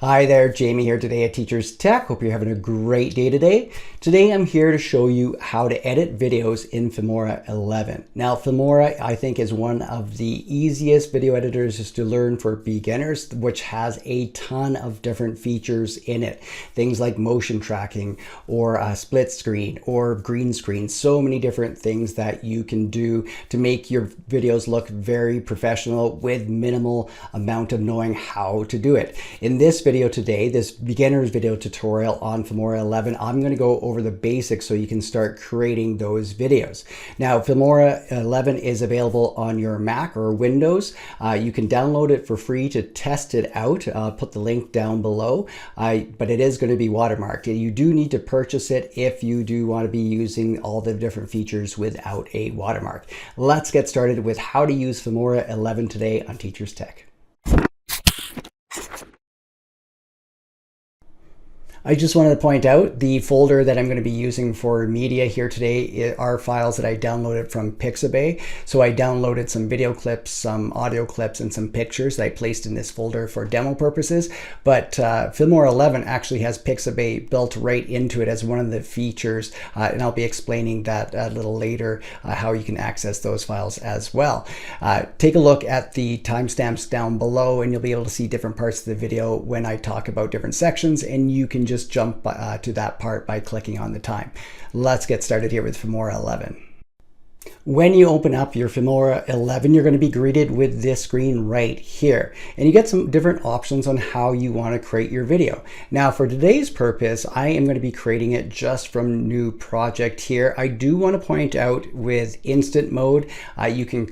Hi there, Jamie here today at Teachers Tech. Hope you're having a great day today. Today I'm here to show you how to edit videos in Filmora 11. Now Filmora I think is one of the easiest video editors just to learn for beginners, which has a ton of different features in it. Things like motion tracking or split screen or green screen. So many different things that you can do to make your videos look very professional with minimal amount of knowing how to do it. In this video today, this beginner's video tutorial on Filmora 11, I'm going to go over the basics so you can start creating those videos. Now, Filmora 11 is available on your Mac or Windows. You can download it for free to test it out. I'll put the link down below, but it is going to be watermarked. You do need to purchase it if you do want to be using all the different features without a watermark. Let's get started with how to use Filmora 11 today on Teachers Tech. I just wanted to point out the folder that I'm going to be using for media here today are files that I downloaded from Pixabay. So I downloaded some video clips, some audio clips, and some pictures that I placed in this folder for demo purposes. But Filmora 11 actually has Pixabay built right into it as one of the features, and I'll be explaining that a little later, how you can access those files as well. Take a look at the timestamps down below and you'll be able to see different parts of the video when I talk about different sections, and you can just jump to that part by clicking on the time. Let's get started here with Filmora 11. When you open up your Filmora 11, you're going to be greeted with this screen right here. And you get some different options on how you want to create your video. Now, for today's purpose, I am going to be creating it just from new project here. I do want to point out with instant mode, you can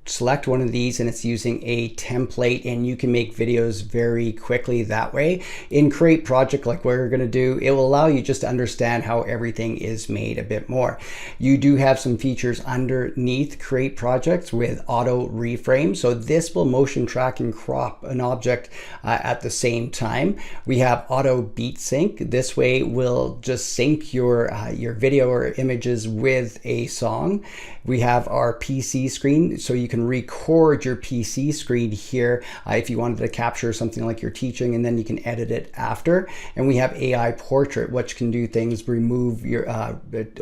select one of these and it's using a template, and you can make videos very quickly that way. In create project, like we're going to do, it will allow you just to understand how everything is made a bit more. You do have some features underneath create projects with auto reframe. So this will motion track and crop an object at the same time. We have auto beat sync. This way will just sync your video or images with a song. We have our PC screen, so you can record your PC screen here if you wanted to capture something like you're teaching, and then you can edit it after. And we have AI portrait, which can do things, remove your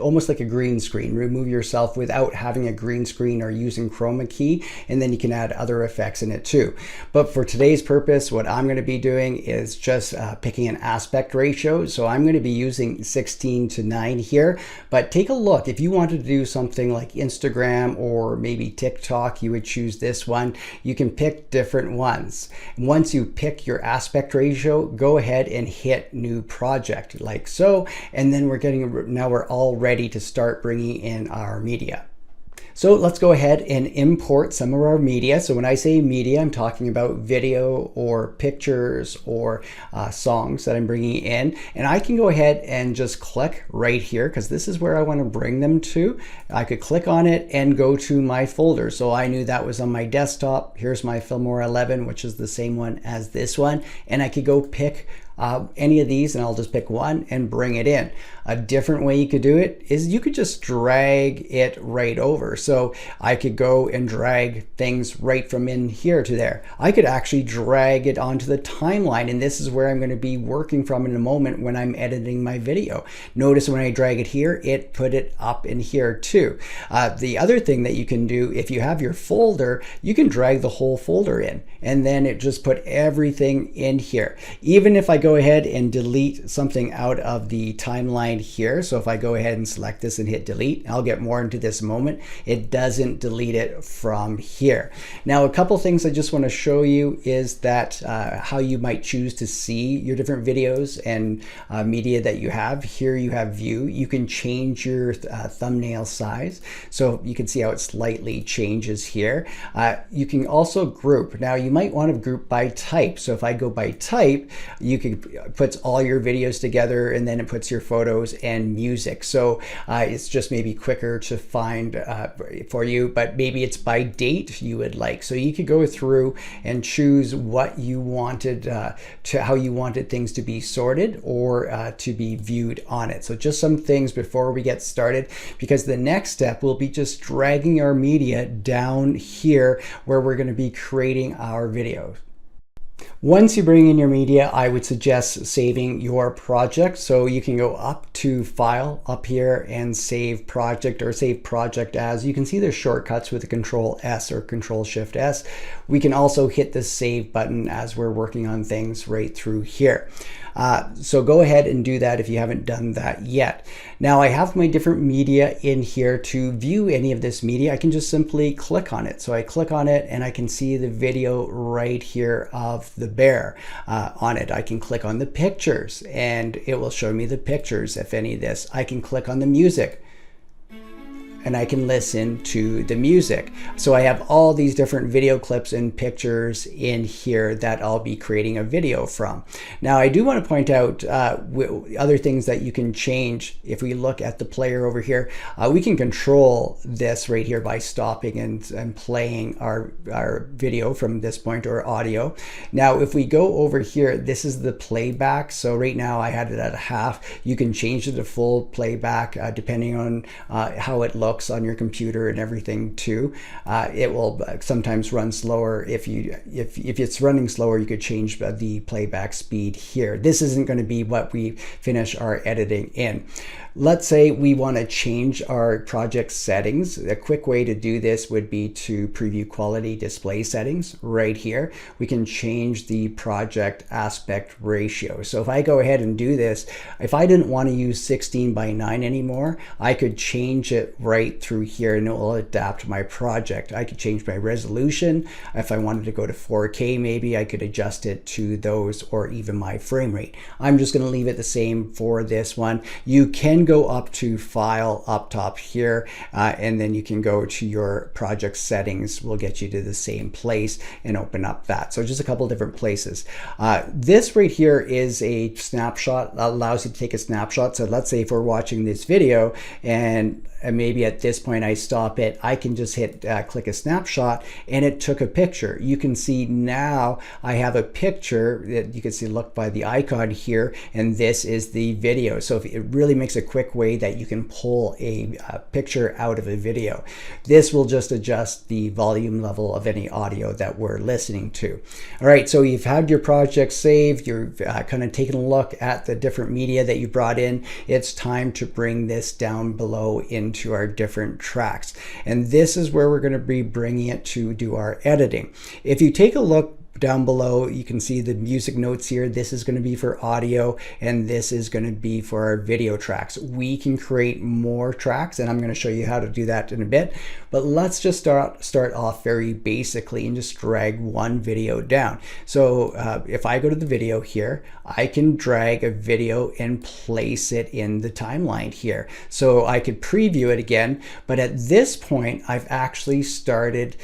almost like a green screen, remove yourself without having a green screen or using chroma key, and then you can add other effects in it too. But for today's purpose, what I'm going to be doing is just picking an aspect ratio. So I'm going to be using 16:9 here, but take a look. If you wanted to do something like Instagram or maybe TikTok, you would choose this one. You can pick different ones. Once you pick your aspect ratio, go ahead and hit new project like so, and then now we're all ready to start bringing in our media. So let's go ahead and import some of our media. So when I say media, I'm talking about video or pictures or songs that I'm bringing in. And I can go ahead and just click right here because this is where I want to bring them to. I could click on it and go to my folder. So I knew that was on my desktop. Here's my Filmora 11, which is the same one as this one. And I could go pick any of these, and I'll just pick one and bring it in. A different way you could do it is you could just drag it right over. So I could go and drag things right from in here to there. I could actually drag it onto the timeline, and this is where I'm going to be working from in a moment when I'm editing my video. Notice when I drag it here, it put it up in here too. The other thing that you can do, if you have your folder, you can drag the whole folder in, and then it just put everything in here. Even if I go ahead and delete something out of the timeline here, so if I go ahead and select this and hit delete, I'll get more into this moment, it doesn't delete it from here. Now, a couple things I just want to show you is that how you might choose to see your different videos and media that you have. Here you have view. You can change your thumbnail size, so you can see how it slightly changes here. You can also group. Now you might want to group by type. So if I go by type, you can puts all your videos together, and then it puts your photos and music. So it's just maybe quicker to find for you, but maybe it's by date you would like. So you could go through and choose what you wanted how you wanted things to be sorted or to be viewed on it. So just some things before we get started, because the next step will be just dragging our media down here where we're going to be creating our videos. Once you bring in your media, I would suggest saving your project. So you can go up to File up here and Save Project, or Save Project As. You can see there's shortcuts with the Control S or Control Shift S. We can also hit the Save button as we're working on things right through here. So go ahead and do that if you haven't done that yet. Now I have my different media in here. To view any of this media, I can just simply click on it. So I click on it and I can see the video right here of the bear on it. I can click on the pictures and it will show me the pictures, if any of this. I can click on the music and I can listen to the music. So I have all these different video clips and pictures in here that I'll be creating a video from. Now I do want to point out other things that you can change. If we look at the player over here, we can control this right here by stopping and playing our video from this point, or audio. Now if we go over here, this is the playback. So right now I had it at half. You can change it to full playback depending on how it looks on your computer and everything too. It will sometimes run slower. If it's running slower, you could change the playback speed here. This isn't going to be what we finish our editing in. Let's say we want to change our project settings. A quick way to do this would be to preview quality display settings right here. We can change the project aspect ratio. So if I go ahead and do this, if I didn't want to use 16:9 anymore, I could change it right through here and it will adapt my project. I could change my resolution. If I wanted to go to 4K, maybe I could adjust it to those, or even my frame rate. I'm just going to leave it the same for this one. You can go up to File up top here, and then you can go to your project settings. Will get you to the same place and open up that. So just a couple different places. This right here is a snapshot, allows you to take a snapshot. So let's say if we're watching this video and maybe at this point I stop it, I can just hit click a snapshot and it took a picture. You can see now I have a picture that you can see, look by the icon here, and this is the video. So if it really makes a quick way that you can pull a picture out of a video. This will just adjust the volume level of any audio that we're listening to. All right, so you've had your project saved, you're kind of taking a look at the different media that you brought in. It's time to bring this down below into our different tracks. And this is where we're going to be bringing it to do our editing. If you take a look down below, you can see the music notes here. This is going to be for audio and this is going to be for our video tracks. We can create more tracks and I'm going to show you how to do that in a bit, but let's just start off very basically and just drag one video down. So if I go to the video here, I can drag a video and place it in the timeline here. So I could preview it again, but at this point I've actually started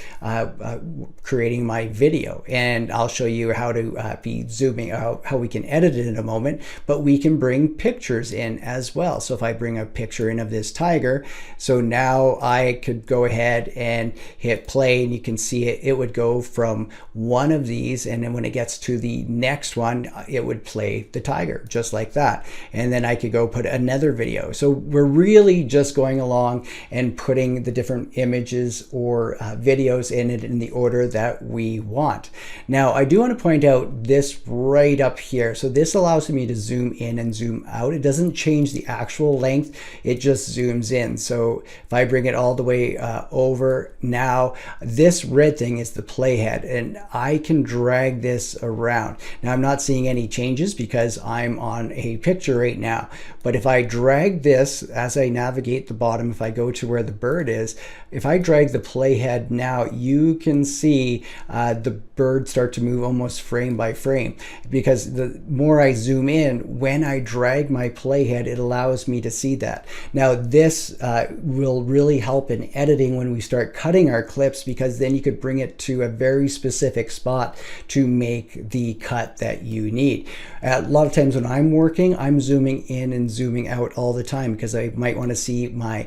creating my video, and I'll show you how to be zooming, how we can edit it in a moment, but we can bring pictures in as well. So if I bring a picture in of this tiger, so now I could go ahead and hit play and you can see it would go from one of these, and then when it gets to the next one, it would play the tiger just like that. And then I could go put another video. So we're really just going along and putting the different images or videos in it in the order that we want. Now I do want to point out this right up here. So this allows me to zoom in and zoom out. It doesn't change the actual length, it just zooms in. So if I bring it all the way over, now this red thing is the playhead and I can drag this around. Now I'm not seeing any changes because I'm on a picture right now, but if I drag this as I navigate the bottom, if I go to where the bird is, if I drag the playhead now, you can see the bird start to move almost frame by frame, because the more I zoom in, when I drag my playhead, it allows me to see that. Now this will really help in editing when we start cutting our clips, because then you could bring it to a very specific spot to make the cut that you need. A lot of times when I'm working, I'm zooming in and zooming out all the time because I might want to see my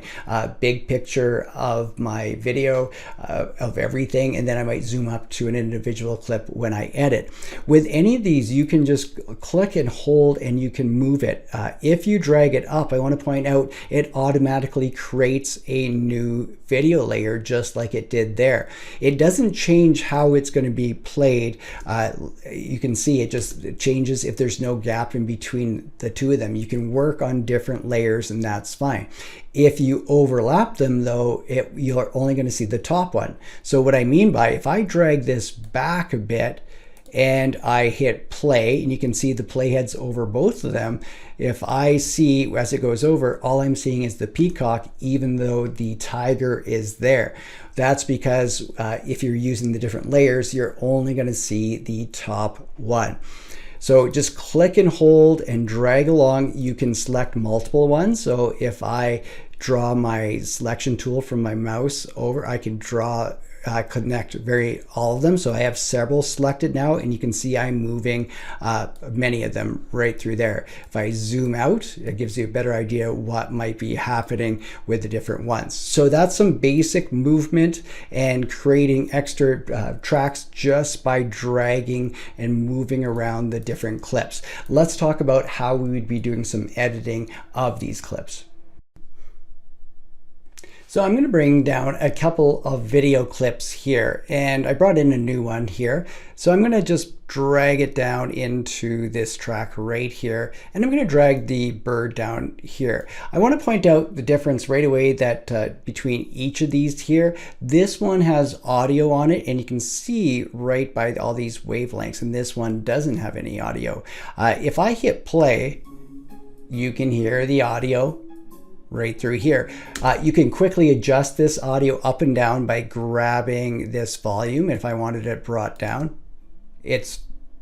big picture of my video of everything, and then I might zoom up to an individual clip clip when I edit. With any of these, you can just click and hold and you can move it. If you drag it up, I want to point out it automatically creates a new video layer just like it did there. It doesn't change how it's going to be played. You can see it just changes if there's no gap in between the two of them. You can work on different layers and that's fine. If you overlap them though, you're only going to see the top one. So what I mean by, if I drag this back a bit and I hit play, and you can see the playheads over both of them, if I see as it goes over, all I'm seeing is the peacock even though the tiger is there. That's because if you're using the different layers, you're only going to see the top one. So just click and hold and drag along. You can select multiple ones. So if I draw my selection tool from my mouse over, I can draw connect all of them. So I have several selected now, and you can see I'm moving many of them right through there. If I zoom out, it gives you a better idea what might be happening with the different ones. So that's some basic movement and creating extra tracks just by dragging and moving around the different clips. Let's talk about how we would be doing some editing of these clips. So I'm going to bring down a couple of video clips here, and I brought in a new one here. So I'm going to just drag it down into this track right here, and I'm going to drag the bird down here. I want to point out the difference right away that between each of these here, this one has audio on it, and you can see right by all these wavelengths, and this one doesn't have any audio. If I hit play, you can hear the audio right through here. You can quickly adjust this audio up and down by grabbing this volume. If I wanted it brought down, it's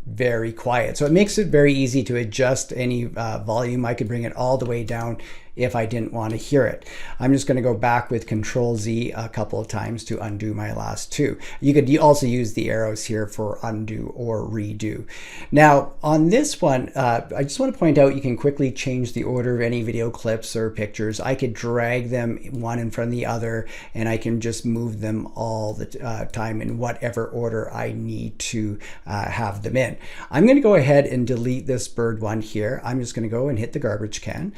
very quiet. So it makes it very easy to adjust any volume. I could bring it all the way down if I didn't want to hear it. I'm just going to go back with Control Z a couple of times to undo my last two. You could also use the arrows here for undo or redo. Now on this one, I just want to point out you can quickly change the order of any video clips or pictures. I could drag them one in front of the other, and I can just move them all the time in whatever order I need to have them in. I'm going to go ahead and delete this bird one here. I'm just going to go and hit the garbage can.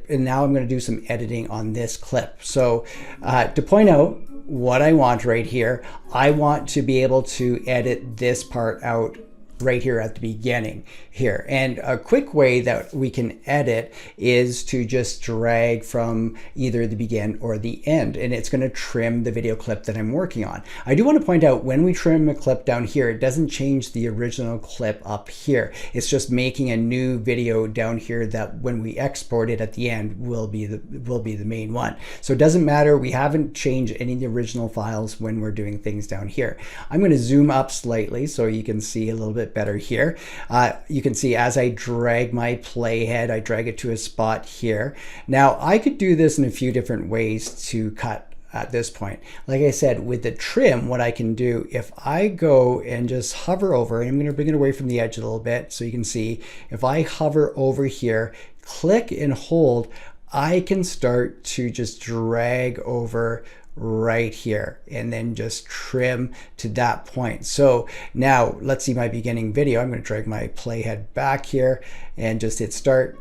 And now I'm going to do some editing on this clip. So to point out what I want right here, I want to be able to edit this part out right here at the beginning here. And a quick way that we can edit is to just drag from either the begin or the end, and it's going to trim the video clip that I'm working on. I do want to point out when we trim a clip down here, it doesn't change the original clip up here. It's just making a new video down here that when we export it at the end will be the main one. So it doesn't matter. We haven't changed any of the original files when we're doing things down here. I'm going to zoom up slightly so you can see a little bit better here. You can see as I drag my playhead, I drag it to a spot here. Now I could do this in a few different ways to cut at this point. Like I said, with the trim, what I can do, if I go and just hover over, and I'm going to bring it away from the edge a little bit so you can see, if I hover over here, click and hold, I can start to just drag over right here and then just trim to that point. So now let's see my beginning video. I'm going to drag my playhead back here and just hit start.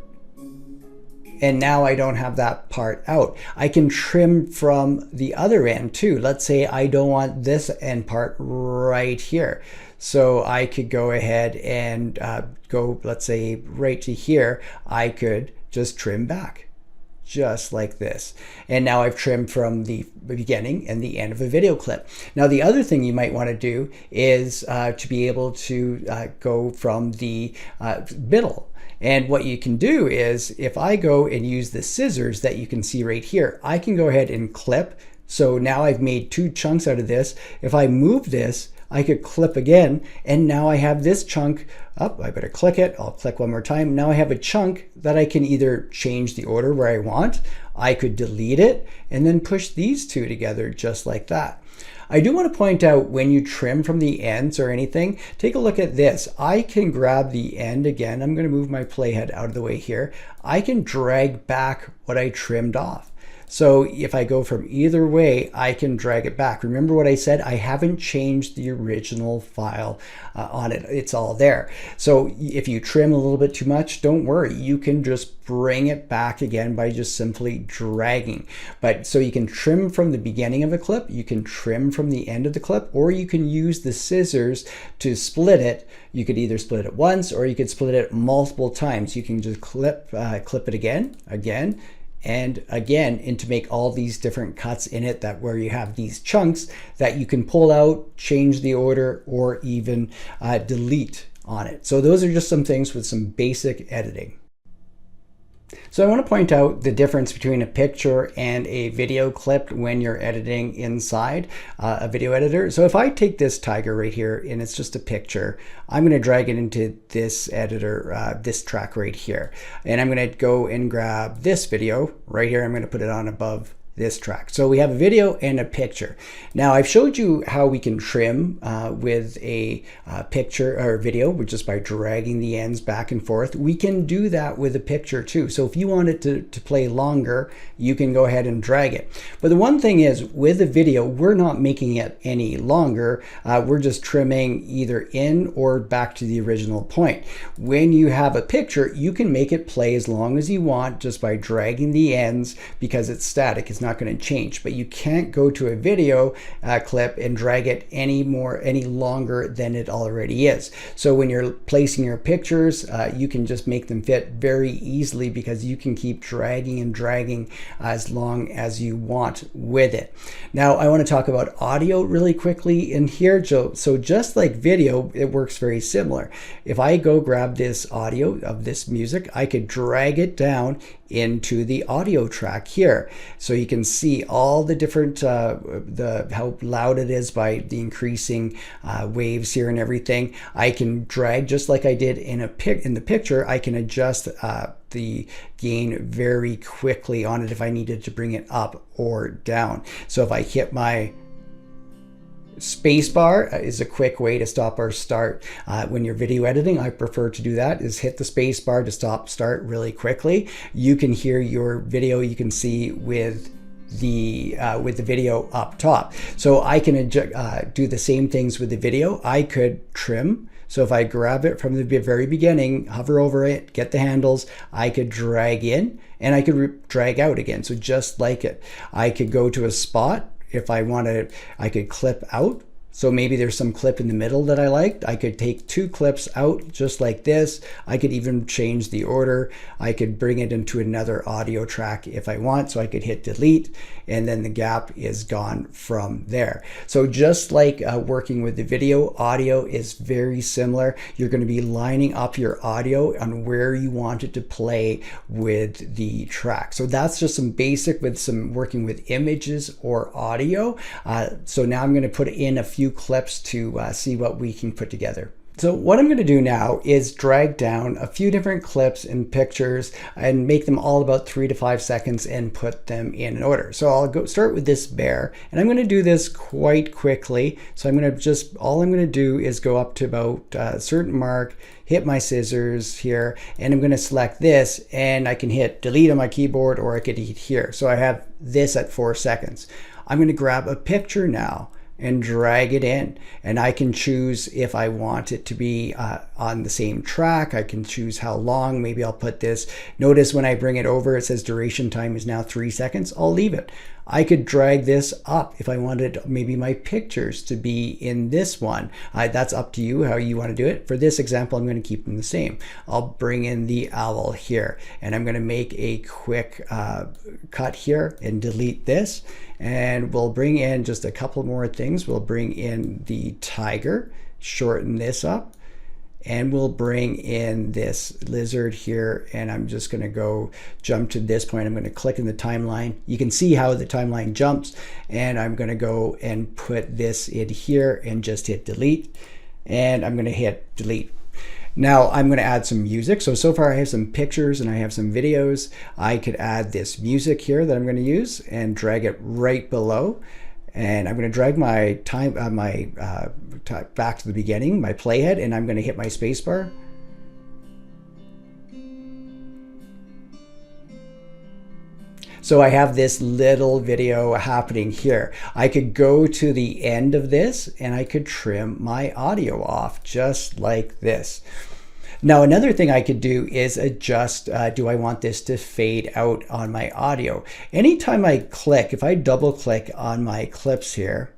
And now I don't have that part out. I can trim from the other end too. Let's say I don't want this end part right here. So I could go ahead and go, let's say right to here, I could just trim back. Just like this. And now I've trimmed from the beginning and the end of a video clip. Now the other thing you might want to do is to be able to go from the middle. And what you can do is, if I go and use the scissors that you can see right here, I can go ahead and clip. So now I've made two chunks out of this. If I move this, I could clip again, and now I have this chunk up. I better click it. I'll click one more time. Now I have a chunk that I can either change the order where I want. I could delete it and then push these two together just like that. I do want to point out, when you trim from the ends or anything, take a look at this. I can grab the end again. I'm going to move my playhead out of the way here. I can drag back what I trimmed off. So if I go from either way, I can drag it back. Remember what I said? I haven't changed the original file on it. It's all there. So if you trim a little bit too much, don't worry. You can just bring it back again by just simply dragging. But so you can trim from the beginning of the clip, you can trim from the end of the clip, or you can use the scissors to split it. You could either split it once, or you could split it multiple times. You can just clip it again, and again, and to make all these different cuts in it, that where you have these chunks that you can pull out, change the order, or even delete on it. So those are just some things with some basic editing. So I want to point out the difference between a picture and a video clip when you're editing inside a video editor. So if I take this tiger right here and it's just a picture, I'm going to drag it into this editor, this track right here. And I'm going to go and grab this video right here. I'm going to put it on above this track. So we have a video and a picture. Now I've showed you how we can trim with a picture or video, which is by dragging the ends back and forth. We can do that with a picture too. So if you want it to play longer, you can go ahead and drag it. But the one thing is, with a video, we're not making it any longer. We're just trimming either in or back to the original point. When you have a picture, you can make it play as long as you want just by dragging the ends, because it's static. It's not going to change. But you can't go to a video clip and drag it any longer than it already is. So when you're placing your pictures, you can just make them fit very easily, because you can keep dragging and dragging as long as you want with it. Now I want to talk about audio really quickly in here. So just like video, it works very similar. If I go grab this audio of this music, I could drag it down into the audio track here. So you can see all the different, how loud it is by the increasing waves here and everything. I can drag just like I did in the picture. I can adjust the gain very quickly on it if I needed to bring it up or down. So if I hit my spacebar is a quick way to stop or start. When you're video editing, I prefer to do that, is hit the spacebar to start really quickly. You can hear your video, you can see with the video up top. So I can do the same things with the video. I could trim. So if I grab it from the very beginning, hover over it, get the handles, I could drag in and I could drag out again. So just like it, I could go to a spot. If I wanted, I could clip out. So maybe there's some clip in the middle that I liked. I could take two clips out just like this. I could even change the order. I could bring it into another audio track if I want. So I could hit delete, and then the gap is gone from there. So just like working with the video, audio is very similar. You're going to be lining up your audio on where you want it to play with the track. So that's just some basic with some working with images or audio. So now I'm going to put in a few clips to see what we can put together. So what I'm going to do now is drag down a few different clips and pictures and make them all about 3 to 5 seconds and put them in an order. So I'll go start with this bear, and I'm going to do this quite quickly. So I'm going to all I'm going to do is go up to about a certain mark, hit my scissors here, and I'm going to select this, and I can hit delete on my keyboard, or I could hit here. So I have this at 4 seconds. I'm going to grab a picture now and drag it in, and I can choose if I want it to be on the same track. I can choose how long. Maybe I'll put this. Notice when I bring it over, it says duration time is now 3 seconds. I'll leave it. I could drag this up if I wanted maybe my pictures to be in this one. That's up to you how you want to do it. For this example, I'm going to keep them the same. I'll bring in the owl here, and I'm going to make a quick cut here and delete this. And we'll bring in just a couple more things. We'll bring in the tiger, shorten this up, and we'll bring in this lizard here. And I'm just going to go jump to this point. I'm going to click in the timeline. You can see how the timeline jumps, and I'm going to go and put this in here and just hit delete, and I'm going to hit delete. Now I'm going to add some music. So far I have some pictures and I have some videos. I could add this music here that I'm going to use and drag it right below. And I'm going to drag my back to the beginning, my playhead, and I'm going to hit my spacebar. So I have this little video happening here. I could go to the end of this and I could trim my audio off just like this. Now, another thing I could do is adjust, do I want this to fade out on my audio? Anytime I click, if I double click on my clips here,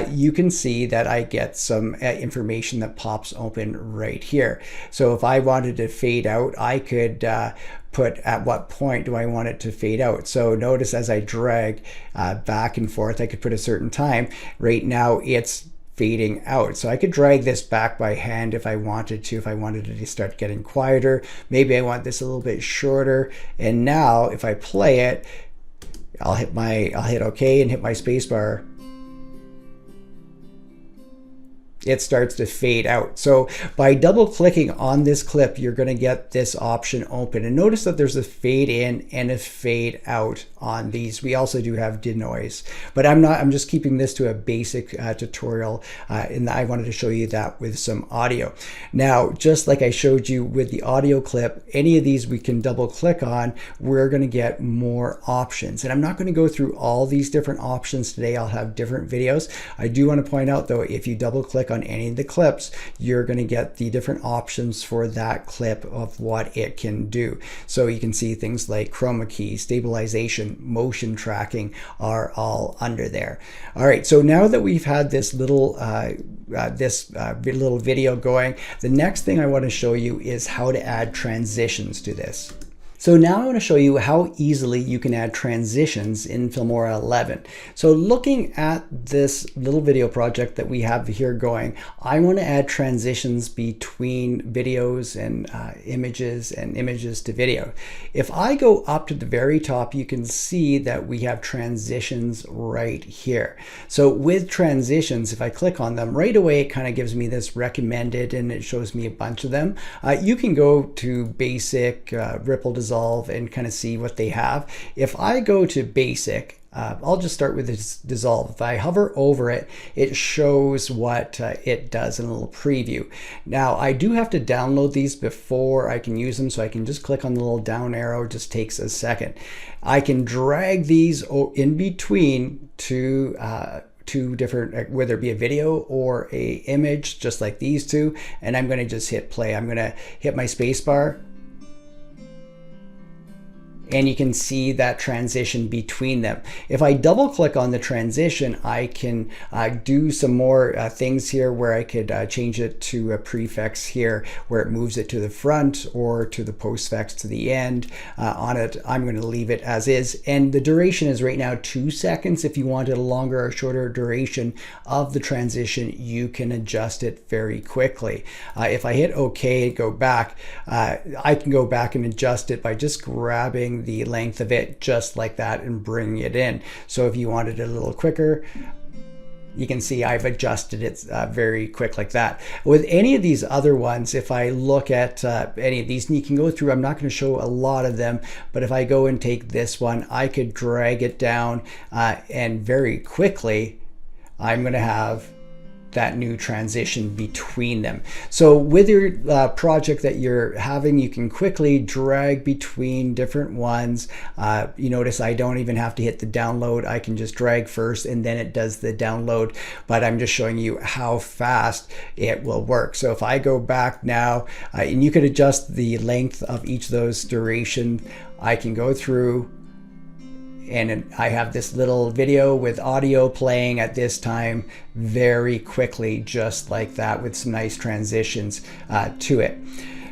you can see that I get some information that pops open right here. So if I wanted to fade out, I could put at what point do I want it to fade out. So notice as I drag back and forth, I could put a certain time. Right now it's fading out. So I could drag this back by hand if I wanted to, it to start getting quieter. Maybe I want this a little bit shorter. And now if I play it, I'll hit OK and hit my spacebar. It starts to fade out. So by double clicking on this clip, you're going to get this option open. And notice that there's a fade in and a fade out on these. We also do have denoise, but I'm just keeping this to a basic tutorial. And I wanted to show you that with some audio. Now, just like I showed you with the audio clip, any of these we can double click on, we're going to get more options. And I'm not going to go through all these different options today. I'll have different videos. I do want to point out though, if you double click on any of the clips, you're going to get the different options for that clip of what it can do. So you can see things like chroma key, stabilization, motion tracking are all under there. All right, so now that we've had this little little video going, the next thing I want to show you is how to add transitions to this. So now I want to show you how easily you can add transitions in Filmora 11. So looking at this little video project that we have here going, I want to add transitions between videos and images to video. If I go up to the very top, you can see that we have transitions right here. So with transitions, if I click on them right away, it kind of gives me this recommended and it shows me a bunch of them. You can go to basic, ripple dissolve, and kind of see what they have. If I go to basic, I'll just start with this dissolve. If I hover over it, it shows what it does in a little preview. Now I do have to download these before I can use them, so I can just click on the little down arrow. It just takes a second. I can drag these in between two different, whether it be a video or a image, just like these two, and I'm going to just hit play. I'm going to hit my space bar, and you can see that transition between them. If I double click on the transition, I can do some more things here where I could change it to a prefix here where it moves it to the front or to the postfix to the end. On it, I'm going to leave it as is. And the duration is right now 2 seconds. If you wanted a longer or shorter duration of the transition, you can adjust it very quickly. If I hit OK and go back, I can go back and adjust it by just grabbing the length of it just like that and bringing it in. So if you wanted it a little quicker, you can see I've adjusted it very quick like that. With any of these other ones, if I look at any of these, and you can go through, I'm not going to show a lot of them, but if I go and take this one, I could drag it down and very quickly I'm going to have that new transition between them. So with your project that you're having, you can quickly drag between different ones. You notice I don't even have to hit the download. I can just drag first and then it does the download, but I'm just showing you how fast it will work. So if I go back now, and you could adjust the length of each of those duration, I can go through and I have this little video with audio playing at this time very quickly, just like that, with some nice transitions to it.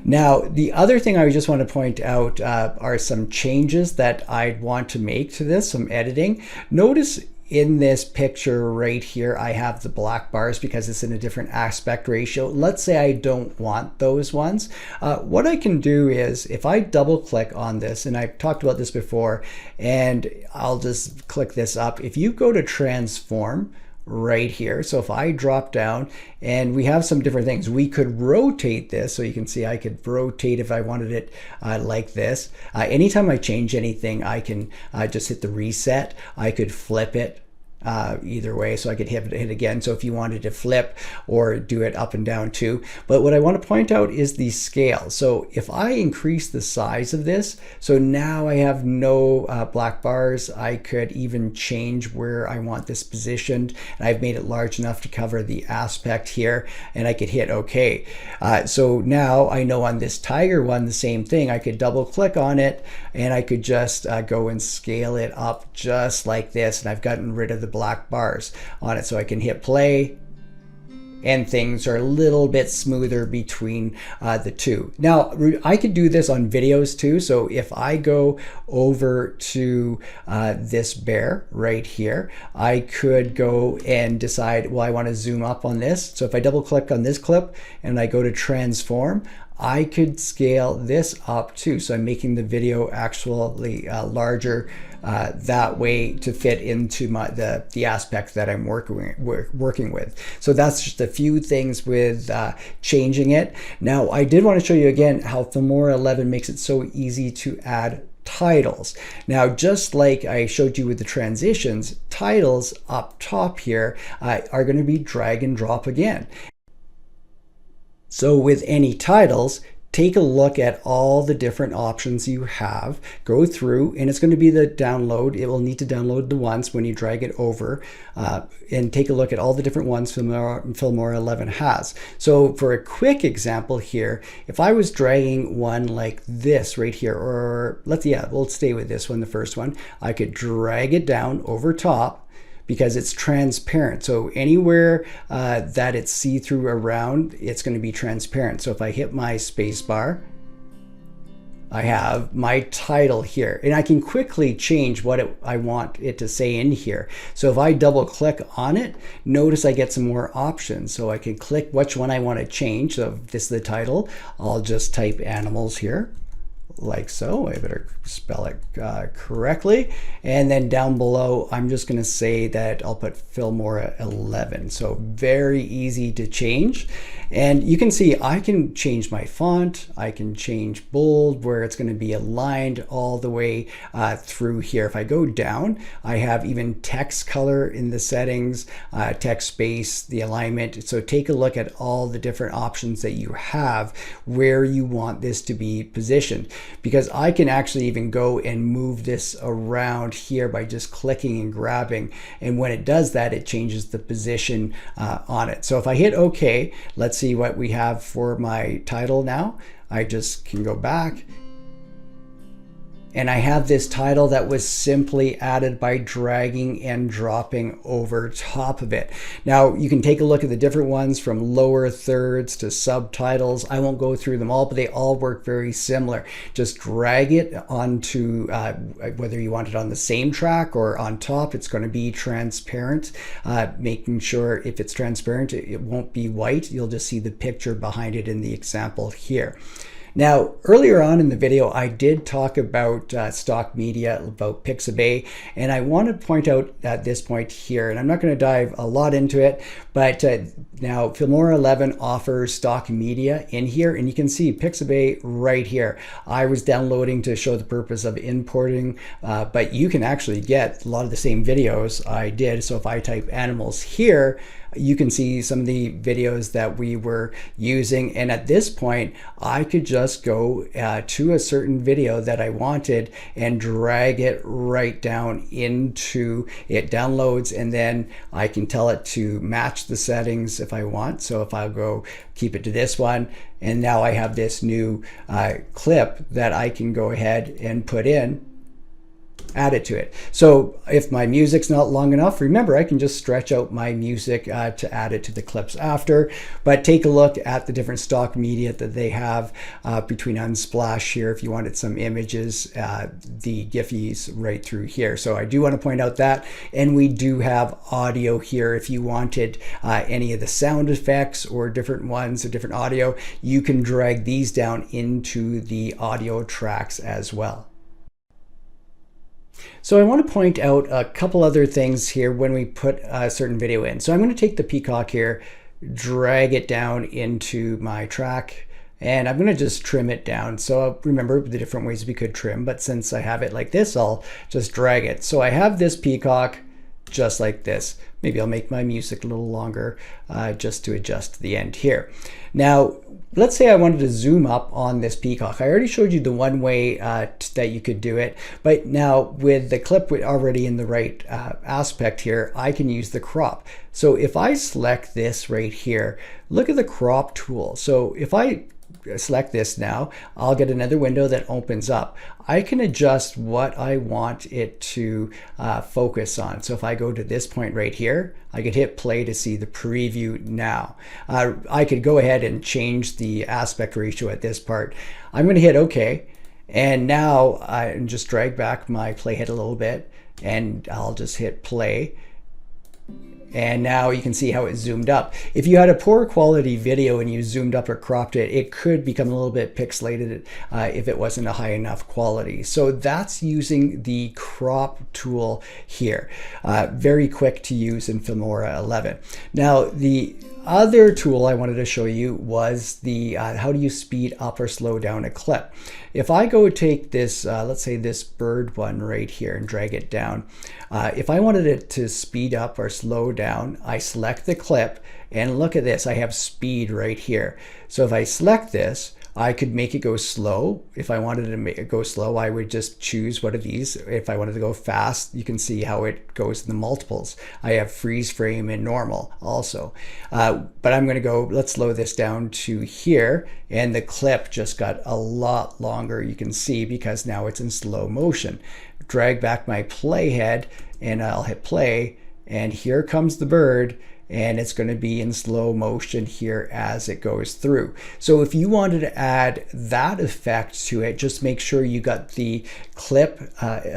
Now, the other thing I just want to point out are some changes that I'd want to make to this, some editing. Notice in this picture right here, I have the black bars because it's in a different aspect ratio. Let's say I don't want those ones. What I can do is if I double click on this, and I've talked about this before, and I'll just click this up. If you go to transform right here, so if I drop down, and we have some different things, we could rotate this, so you can see I could rotate if I wanted it like this. Anytime I change anything, I can just hit the reset. I could flip it either way, so I could hit it again. So if you wanted to flip or do it up and down too. But what I want to point out is the scale. So if I increase the size of this, so now I have no black bars. I could even change where I want this positioned, and I've made it large enough to cover the aspect here, and I could hit OK. So now I know on this tiger one, the same thing. I could double click on it, and I could just go and scale it up just like this, and I've gotten rid of the black bars on it. So I can hit play, and things are a little bit smoother between the two. Now, I could do this on videos too. So if I go over to this bear right here, I could go and decide, well, I want to zoom up on this. So if I double click on this clip and I go to transform, I could scale this up too. So I'm making the video actually larger that way to fit into the aspect that I'm working with. So that's just a few things with changing it. Now, I did want to show you again how Filmora 11 makes it so easy to add titles. Now, just like I showed you with the transitions, titles up top here are going to be drag and drop again. So with any titles, take a look at all the different options you have, go through, and it's going to be the download. It will need to download the once when you drag it over, and take a look at all the different ones Filmora 11 has. So for a quick example here, if I was dragging one like this right here, or we'll stay with this one, the first one, I could drag it down over top, because it's transparent. So anywhere that it's see-through around, it's going to be transparent. So if I hit my space bar, I have my title here, and I can quickly change what I want it to say in here. So if I double click on it, notice I get some more options. So I can click which one I want to change. So if this is the title, I'll just type animals here, like so. I better spell it correctly. And then down below, I'm just going to say that I'll put Filmora 11. So very easy to change. And you can see I can change my font. I can change bold, where it's going to be aligned all the way through here. If I go down, I have even text color in the settings, text space, the alignment. So take a look at all the different options that you have where you want this to be positioned, because I can actually even go and move this around here by just clicking and grabbing. And when it does that, it changes the position on it. So if I hit OK, let's see what we have for my title now. I just can go back, and I have this title that was simply added by dragging and dropping over top of it. Now you can take a look at the different ones from lower thirds to subtitles. I won't go through them all, but they all work very similar. Just drag it onto, whether you want it on the same track or on top, it's going to be transparent. Making sure if it's transparent, it won't be white. You'll just see the picture behind it in the example here. Now, earlier on in the video, I did talk about stock media, about Pixabay, and I want to point out at this point here, and I'm not going to dive a lot into it, but now Filmora 11 offers stock media in here, and you can see Pixabay right here. I was downloading to show the purpose of importing, but you can actually get a lot of the same videos I did. So if I type animals here, you can see some of the videos that we were using, and at this point I could just go to a certain video that I wanted and drag it right down into it. Downloads, and then I can tell it to match the settings if I want. So if I'll go keep it to this one, and now I have this new clip that I can go ahead and put in, add it to it. So if my music's not long enough, remember, I can just stretch out my music to add it to the clips after. But take a look at the different stock media that they have between Unsplash here. If you wanted some images, the Giphies right through here. So I do want to point out that, and we do have audio here. If you wanted any of the sound effects or different ones or different audio, you can drag these down into the audio tracks as well. So I want to point out a couple other things here when we put a certain video in. So I'm going to take the peacock here, drag it down into my track, and I'm going to just trim it down. So remember the different ways we could trim, but since I have it like this, I'll just drag it. So I have this peacock, just like this. Maybe I'll make my music a little longer just to adjust the end here. Now, let's say I wanted to zoom up on this peacock. I already showed you the one way that you could do it, but now with the clip already in the right aspect here, I can use the crop. So if I select this right here, look at the crop tool. So if I select this now, I'll get another window that opens up. I can adjust what I want it to focus on. So if I go to this point right here, I could hit play to see the preview now. I could go ahead and change the aspect ratio at this part. I'm going to hit OK. And now I just drag back my playhead a little bit and I'll just hit play. And now you can see how it zoomed up. If you had a poor quality video and you zoomed up or cropped it, it could become a little bit pixelated if it wasn't a high enough quality. So that's using the crop tool here. Very quick to use in Filmora 11. Now, the other tool I wanted to show you was the how do you speed up or slow down a clip. If I go take this, let's say this bird one right here and drag it down, if I wanted it to speed up or slow down, I select the clip and look at this, I have speed right here. So if I select this, I could make it go slow. If I wanted to make it go slow, I would just choose one of these. If I wanted to go fast, you can see how it goes in the multiples. I have freeze frame and normal also. But I'm going to go, let's slow this down to here. And the clip just got a lot longer, you can see, because now it's in slow motion. Drag back my playhead and I'll hit play. And here comes the bird. And it's going to be in slow motion here as it goes through. So if you wanted to add that effect to it, just make sure you got the clip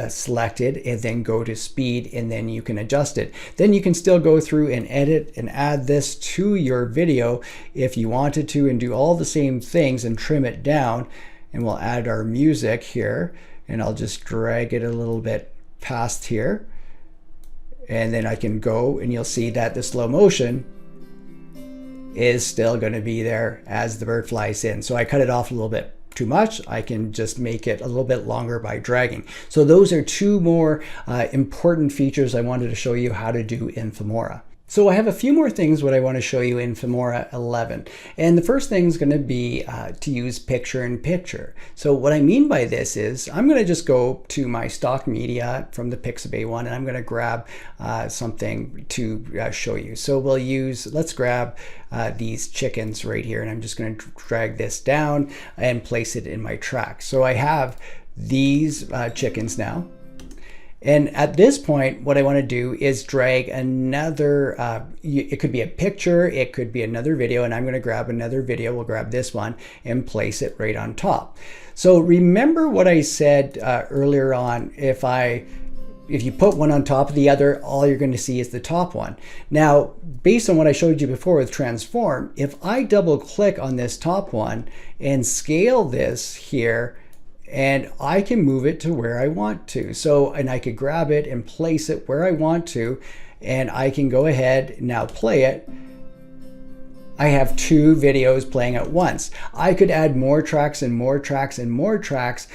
selected and then go to speed and then you can adjust it. Then you can still go through and edit and add this to your video if you wanted to and do all the same things and trim it down. And we'll add our music here and I'll just drag it a little bit past here. And then I can go and you'll see that the slow motion is still going to be there as the bird flies in. So I cut it off a little bit too much. I can just make it a little bit longer by dragging. So those are two more important features I wanted to show you how to do in Filmora. So I have a few more things what I want to show you in Filmora 11. And the first thing is going to be to use picture-in-picture. So what I mean by this is I'm going to just go to my stock media from the Pixabay one and I'm going to grab something to show you. So we'll use, let's grab these chickens right here and I'm just going to drag this down and place it in my track. So I have these chickens now. And at this point, what I want to do is drag another, it could be a picture, it could be another video, and I'm going to grab another video, we'll grab this one and place it right on top. So remember what I said earlier on, if you put one on top of the other, all you're going to see is the top one. Now, based on what I showed you before with transform, if I double click on this top one and scale this here, and I can move it to where I want to. So, and I could grab it and place it where I want to, and I can go ahead now play it. I have two videos playing at once. I could add more tracks and more tracks and more tracks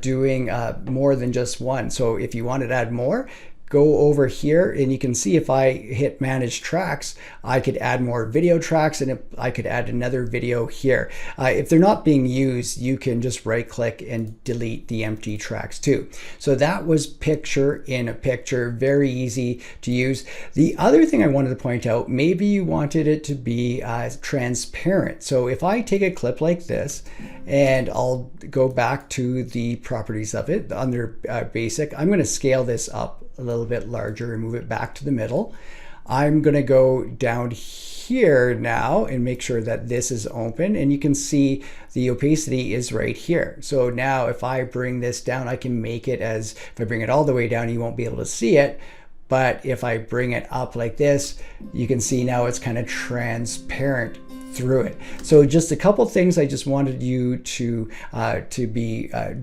doing more than just one. So if you wanted to add more, go over here and you can see if I hit manage tracks, I could add more video tracks and I could add another video here. If they're not being used, you can just right click and delete the empty tracks too. So that was picture in a picture, very easy to use. The other thing I wanted to point out, maybe you wanted it to be transparent. So if I take a clip like this and I'll go back to the properties of it under basic, I'm going to scale this up a little bit larger and move it back to the middle. I'm going to go down here now and make sure that this is open, and you can see the opacity is right here. So now if I bring this down, I can make it as, if I bring it all the way down, you won't be able to see it. But if I bring it up like this, you can see now it's kind of transparent through it. So just a couple things I just wanted you to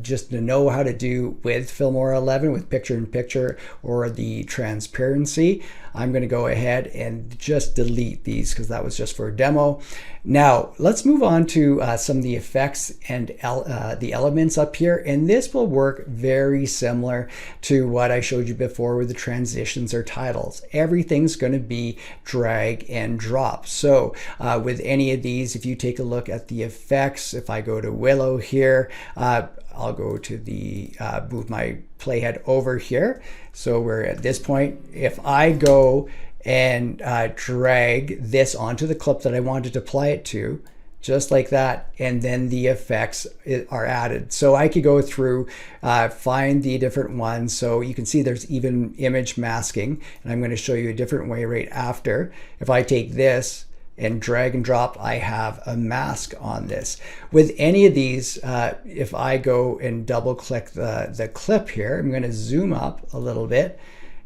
just to know how to do with Filmora 11 with picture-in-picture or the transparency. I'm going to go ahead and just delete these because that was just for a demo. Now let's move on to some of the effects and the elements up here, and this will work very similar to what I showed you before with the transitions or titles. Everything's going to be drag and drop. So with any of these, if you take a look at the effects, if I go to Willow here, I'll go to the move my playhead over here. So we're at this point. If I go and drag this onto the clip that I wanted to apply it to, just like that, and then the effects are added. So I could go through, find the different ones. So you can see there's even image masking, and I'm going to show you a different way right after. If I take this and drag and drop, I have a mask on this. With any of these, if I go and double click the clip here, I'm going to zoom up a little bit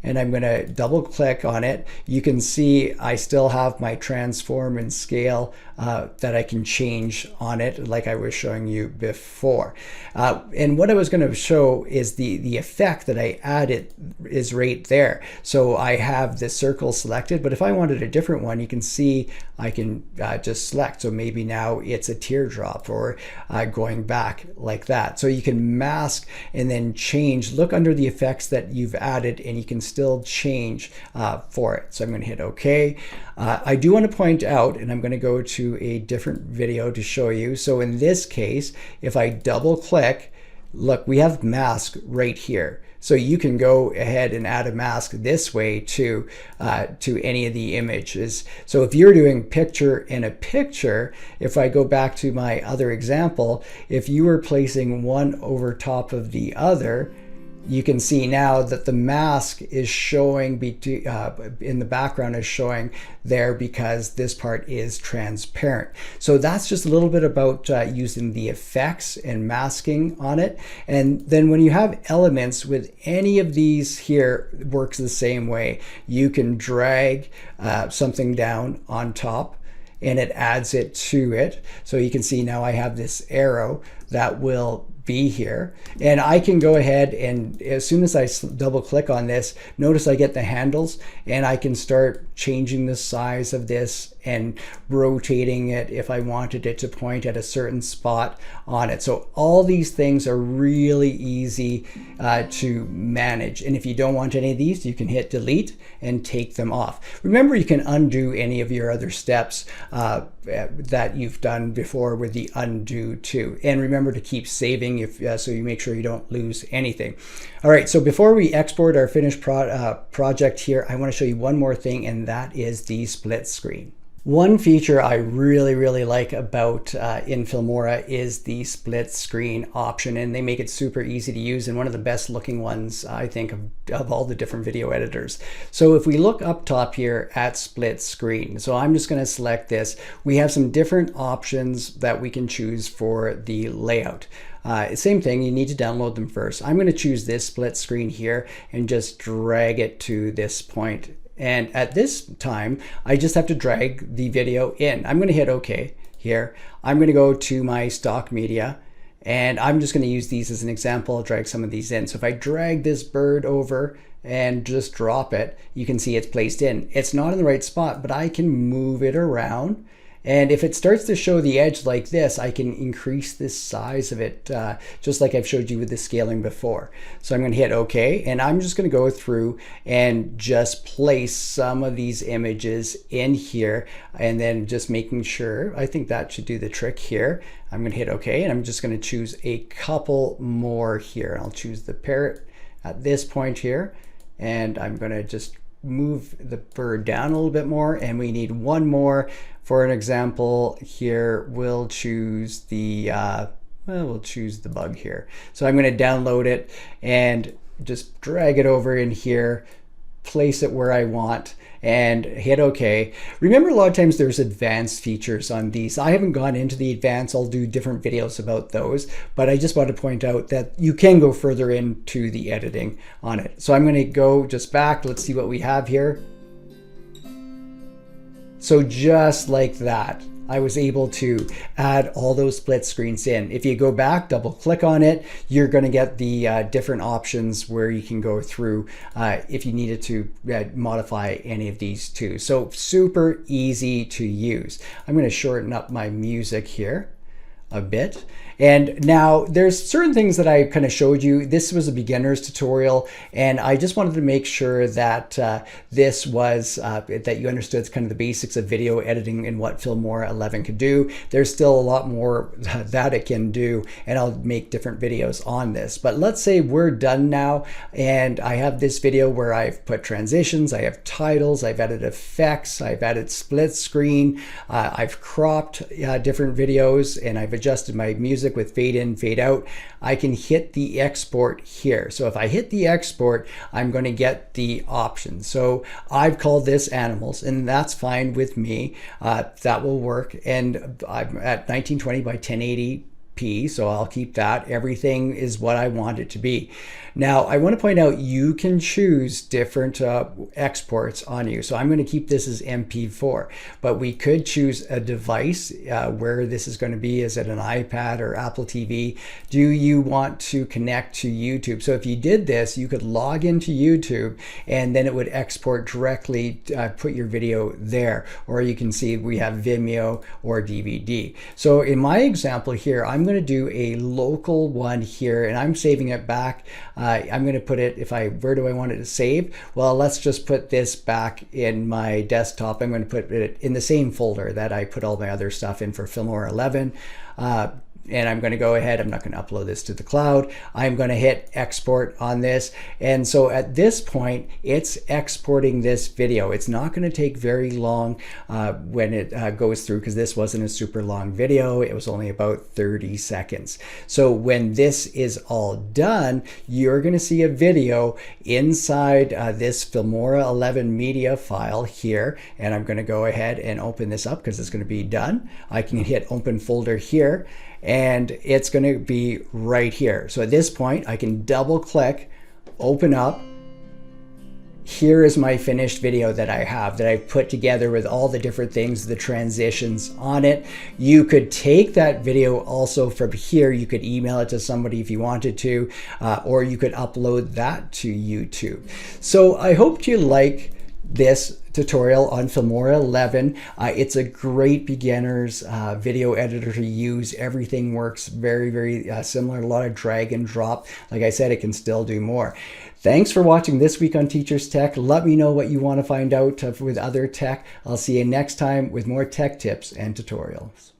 and I'm going to double click on it. You can see I still have my transform and scale that I can change on it like I was showing you before. And what I was going to show is the effect that I added is right there. So I have the circle selected, but if I wanted a different one, you can see I can just select. So maybe now it's a teardrop or going back like that. So you can mask and then change. Look under the effects that you've added and you can still change for it. So I'm going to hit OK. I do want to point out, and I'm going to go to a different video to show you. So in this case, if I double click, look, we have mask right here. So you can go ahead and add a mask this way to any of the images. So if you're doing picture in a picture, if I go back to my other example, if you were placing one over top of the other, you can see now that the mask is showing in the background is showing there because this part is transparent. So that's just a little bit about using the effects and masking on it. And then when you have elements with any of these here, it works the same way. You can drag something down on top and it adds it to it. So you can see now I have this arrow that will be here, and I can go ahead and as soon as I double click on this, notice I get the handles and I can start changing the size of this and rotating it if I wanted it to point at a certain spot on it. So all these things are really easy to manage, and if you don't want any of these, you can hit delete and take them off. Remember, you can undo any of your other steps that you've done before with the undo too, and remember to keep saving so you make sure you don't lose anything. All right, so before we export our finished project here, I want to show you one more thing, and that is the split screen. One feature I really like about in Filmora is the split screen option, and they make it super easy to use and one of the best looking ones I think of all the different video editors. So if we look up top here at split screen, so I'm just going to select this. We have some different options that we can choose for the layout. Same thing, you need to download them first. I'm going to choose this split screen here and just drag it to this point. And at this time, I just have to drag the video in. I'm going to hit OK here. I'm going to go to my stock media, and I'm just going to use these as an example. I'll drag some of these in. So if I drag this bird over and just drop it, you can see it's placed in. It's not in the right spot, but I can move it around. And if it starts to show the edge like this, I can increase the size of it, just like I've showed you with the scaling before. So I'm going to hit OK, and I'm just going to go through and just place some of these images in here, and then just making sure, I think that should do the trick here. I'm going to hit OK, and I'm just going to choose a couple more here. I'll choose the parrot at this point here, and I'm going to just move the bird down a little bit more, and we need one more. For an example here, we'll choose the we'll choose the bug here. So I'm going to download it and just drag it over in here, place it where I want, and hit OK. Remember, a lot of times there's advanced features on these. I haven't gone into the advanced. I'll do different videos about those, but I just want to point out that you can go further into the editing on it. So I'm going to go just back. Let's see what we have here. So just like that, I was able to add all those split screens in. If you go back, double click on it, you're going to get the different options where you can go through if you needed to modify any of these too. So super easy to use. I'm going to shorten up my music here a bit. And now there's certain things that I kind of showed you. This was a beginner's tutorial, and I just wanted to make sure that this was, that you understood kind of the basics of video editing and what Filmora 11 could do. There's still a lot more that it can do, and I'll make different videos on this. But let's say we're done now, and I have this video where I've put transitions, I have titles, I've added effects, I've added split screen, I've cropped different videos, and I've adjusted my music with fade in, fade out. I can hit the export here. So if I hit the export, I'm going to get the options. So I've called this animals, and that's fine with me. That will work. And I'm at 1920 by 1080p, so I'll keep that. Everything is what I want it to be. Now, I want to point out you can choose different exports on you. So I'm going to keep this as MP4, but we could choose a device where this is going to be. Is it an iPad or Apple TV? Do you want to connect to YouTube? So if you did this, you could log into YouTube, and then it would export directly, put your video there. Or you can see we have Vimeo or DVD. So in my example here, I'm going to do a local one here, and I'm saving it back. I'm going to put it, where do I want it to save? Well, let's just put this back in my desktop. I'm going to put it in the same folder that I put all my other stuff in for Filmora 11. And I'm going to go ahead, I'm not going to upload this to the cloud. I'm going to hit export on this. And so at this point, it's exporting this video. It's not going to take very long when it goes through, because this wasn't a super long video. It was only about 30 seconds. So when this is all done, you're going to see a video inside this Filmora 11 media file here. And I'm going to go ahead and open this up because it's going to be done. I can hit open folder here, and it's going to be right here. So at this point, I can double click, open up. Here is my finished video that I have, that I've put together with all the different things, the transitions on it. You could take that video also from here. You could email it to somebody if you wanted to, or you could upload that to YouTube. So I hope you like this tutorial on Filmora 11. It's a great beginner's video editor to use. Everything works very, very similar. A lot of drag and drop. Like I said, it can still do more. Thanks for watching this week on Teachers Tech. Let me know what you want to find out with other tech. I'll see you next time with more tech tips and tutorials.